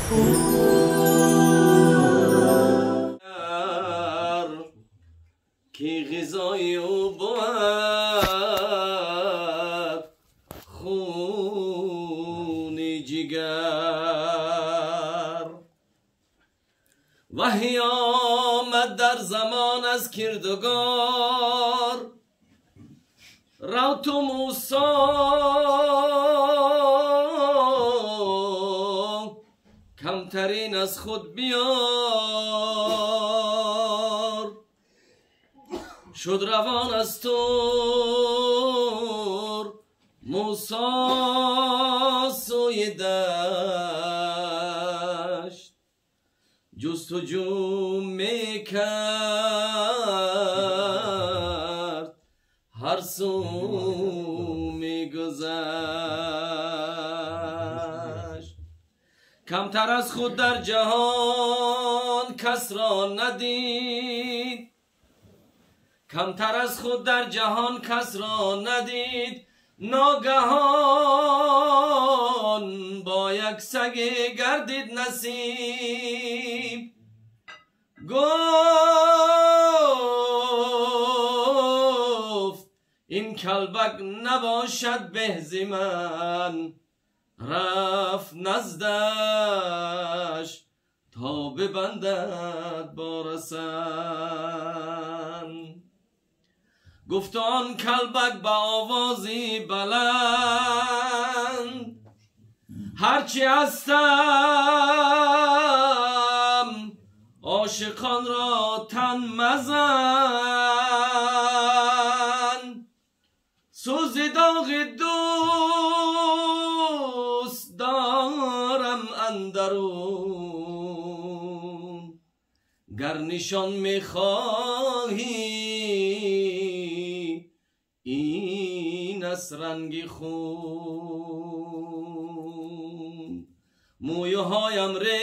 کی غذای او بود خون جگر وحی آمد در زمان از کردگار رو تو موسی کمترین از خود بیار شد روان از طور موسی سوی دشت جستجو میکرد هر سو میگذشت کمتر از خود در جهان کس را ندید کمتر از خود در جهان کس را ندید ناگهان با یک سگ گردید نصیب گفت این کلبک نباشد به ز من رفت نزدش تا ببندد با رسن گفت آن کلبک با آوازی بلند هرچی هستم عاشقان را تن مزن سوز داغ دوست دارم اندرون گر نشان میخواهی این است رنگ خون مویه هایم ریخت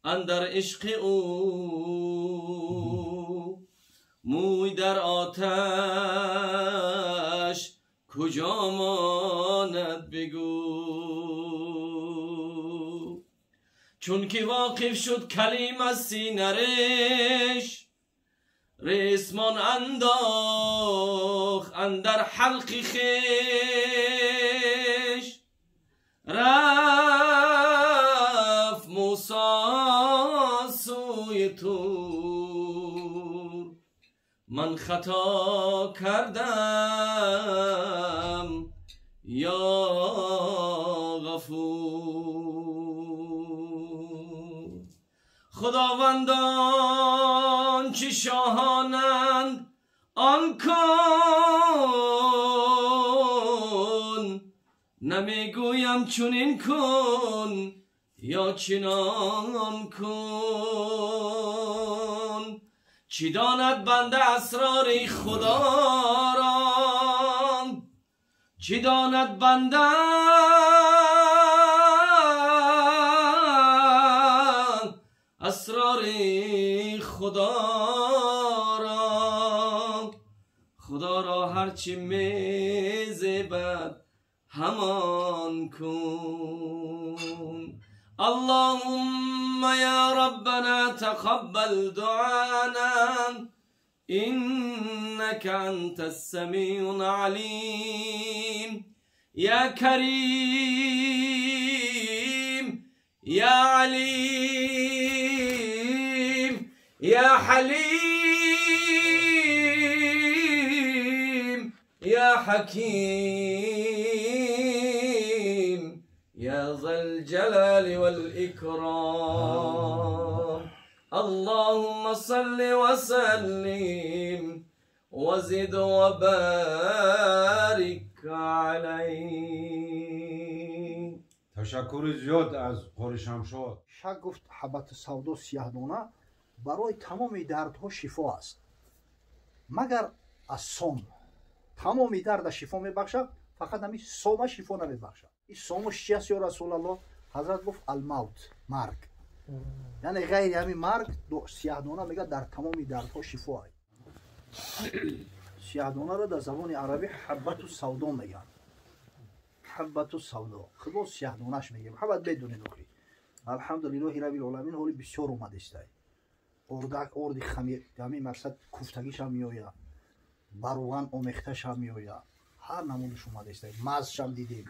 اندر عشق او موی در آتش کجا ماند بگو چون که واقف شد کلیم از سینه ریش ریسمان انداخت اندر حلق خویش رفت موسی سوی طور من خطا کردم یا غفور خداوندان چه شاهانند آن کن نمیگویم چنین کن یا چنان کن چی داند بنده اسرار خدا را چی داند بنده اسرار خدا را خدا را هرچی میزبد همان کن اللهم یا ربنا تقبل دعانا انك انت السميع العليم يا كريم يا عليم يا حليم يا حكيم يا ذا الجلال والإكرام اللهم صل وسلم وزد وبارك عليه. تشکر زیاد از قاری شمشاد. شک گفت حبت سودا سیاه‌دانه برای تمام دردها شفا است مگر از سم تمام درد شفا میبخشد فقط همین سم شفا نمیبخشد این سمش چی است یا رسول الله حضرت گفت الموت مرگ یعنی غیر همین مرگ سیاه‌دانه میگه در تمام دردها شفا است سیاه‌دانه را در زبان عربی حبت سودا میگن حبة السوداء خلاص سیاه دونش میگیم حبت بدونید آخی الحمدلله رب العالمین حالی بسیار اومده است اردی خمیر همین مقصد کوفتگیش هم میآید باروان اومختش هم میآید هر نمونش اومده است مازش هم دیدیم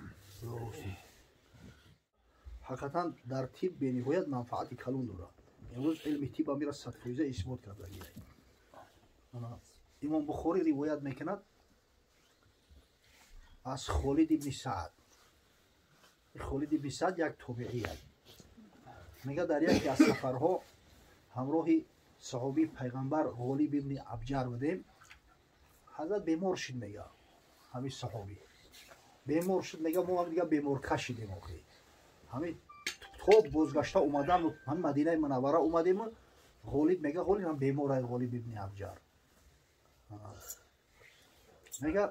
حقیقتا در طب به نهایت منفعت کلان دارد امروز علم طب هم را 100% اثبات کرده امام بخاری روایت میکند از خالد ابن سعد خالد ابن سعد یک تابعی است میگه در یکی از سفرها همراه صحابی پیغمبر غالب ابن ابجر بودیم حضرت بیمار شد میگه همین صحابی بیمار شد میگه ما هم دیگه بیمار کشیدیم آخی همین تو بازگشته اومدم هم مدینه منوره اومدیم غالب میگه غالب هم بیمار است غالب ابن ابجر میگه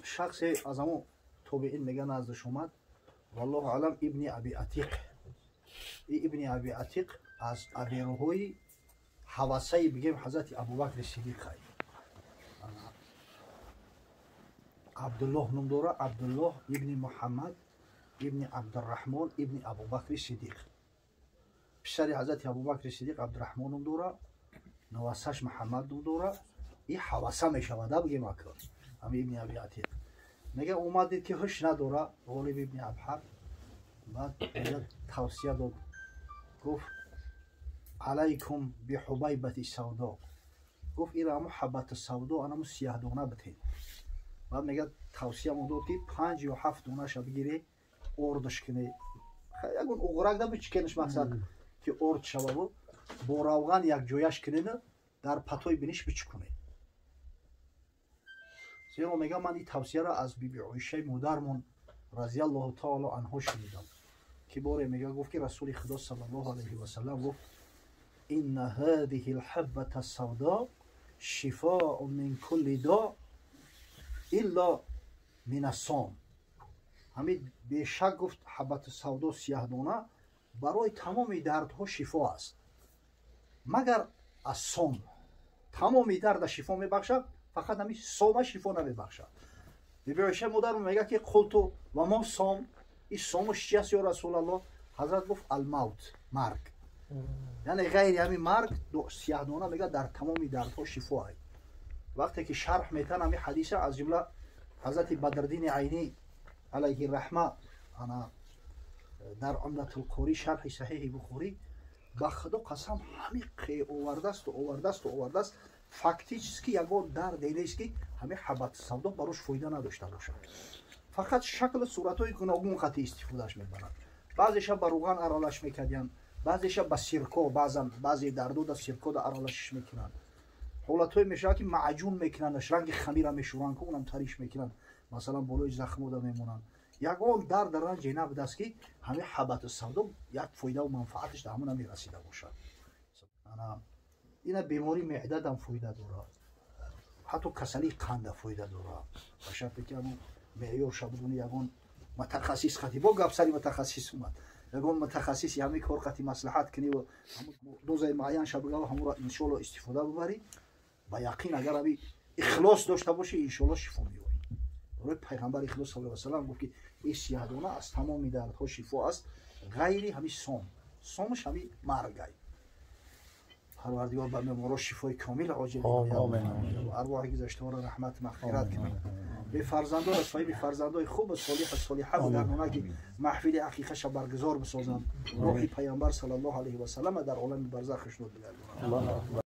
شخص از همون تابعین میگه نزدش اومد والله علم ابن ابی عتیق ابن ابی عتیق از ابیروهای حواسه بگیم حضرت ابوبکر صدیق عبدالله نام داره عبدالله ابن محمد ابن عبدالرحمن ابن ابوبکر صدیق پسر حضرت ابوبکر صدیق عبدالرحمن نام داره نواسش محمد نام داره این حواسه میشود بگیم اکر همین ابن ابی عتیق میگه اومدید که هش نداره غالب ابن ابحر بعد توصیه داد گفت علیکم بحبیبت سودا گفت ایرا محبت سودا انا سیاه دونه بتین بعد میگه توصیه داد که 5 یا 7 دونه شو بگیری اردش کنی یگون اوغرق دم چکنش مقصد که ارد شوه با روغن یک جویش کنید در پتوی بینیش بچکنی زیرا میگه من این توصیه را از بیبی عایشه مادرمون رضی الله تعالی عنها شنیدم که باره میگه گفت که رسول خدا صلی الله علیه و سلم گفت ان هذه الحبة السوداء شفاء من كل داء الا من الصوم همین بیشک گفت حبت سودا سیاه دانه برای تمام دردها شفا است مگر از صوم تمام درد شفا میبخشد فقط همین صوم شفا نمیبخشد بیبی عایشه مادرم میگه که قلتو و ما صوم این صومش چی است یا رسول الله حضرت گفت الموت مرگ یعنی غیر همین مرگ سیاه دانه میگه در تمام دردها شفا است وقتی که شرح میتن همین حدیث از جمله حضرت بدرالدین عینی علیه الرحمه انا در عمدة القاری شرح صحیح بخاری با خدا قسم همین قی آورده است فاکتیش که یگان درد نیست که همین حبت سودا براش فایده نداشته باشه فقط شکل صورت‌های گوناگون خطی استفادهش می‌برند بعضیش با روغن ارالش می‌کردن بعضیش با سرکه بعضی دردو در سرکه در ارالش می‌کنن حالت‌های میشه که معجون می‌کنن رنگ خمیر میشورن که اونم تریش می‌کنن مثلا بالای زخم دا میمونن یگان درد رنج نبوده است که همین حبت سودا یک فایده و منفعتش در همون میرسیده باشد انا این بیماری معده هم فایده داره حتی کسلی قند فایده داره باشد که همون معیار شبودون یگان متخصص خطی با گپ سری متخصص اومد یگان متخصص همین کار خطی مصلحت کنی و دوزای معین شبگاه همون را ان شاء الله استفاده ببری با یقین اگر ابی اخلاص داشته باشی ان شاء الله شفا می‌یابی برای پیغمبر اخلاص صلی الله علیه و سلم گفت که این سیاه دانه از تمام دردها شفا است غیر همین صومش همین مرگ است پروردگار به بیماران شفای کامل عاجل آمین و ارواح گذشته را رحمت مغفرت کنه به فرزندان از صاحب فرزندای خوب صالحه و درمانه که محفل عقیقه شب برگزار بسازند روح پیامبر صلی الله علیه و سلم در عالم برزخش نور بگردونند